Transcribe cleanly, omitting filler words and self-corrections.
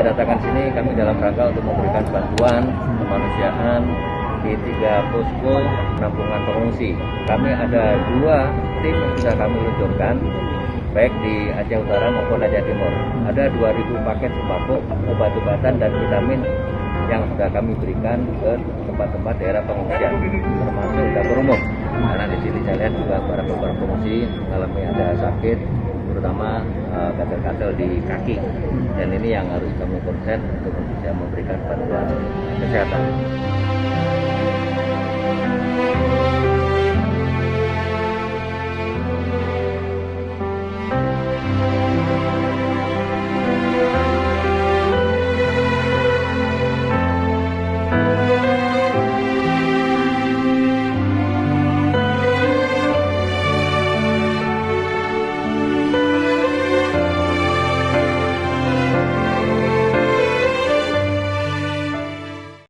kedatangan sini kami dalam rangka untuk memberikan bantuan kemanusiaan di 3 posko penampungan pengungsi. Kami ada 2 tim yang sudah kami luncurkan, baik di Aceh Utara maupun Aceh Timur. Ada 2.000 paket sembako, obat-obatan dan vitamin yang sudah kami berikan ke tempat-tempat daerah pengungsian, termasuk dapur umum. Karena di sini saya lihat juga para pengungsi mengalami ada sakit, terutama gatal-gatal di kaki. Dan ini yang harus kami konsen untuk bisa memberikan bantuan kesehatan.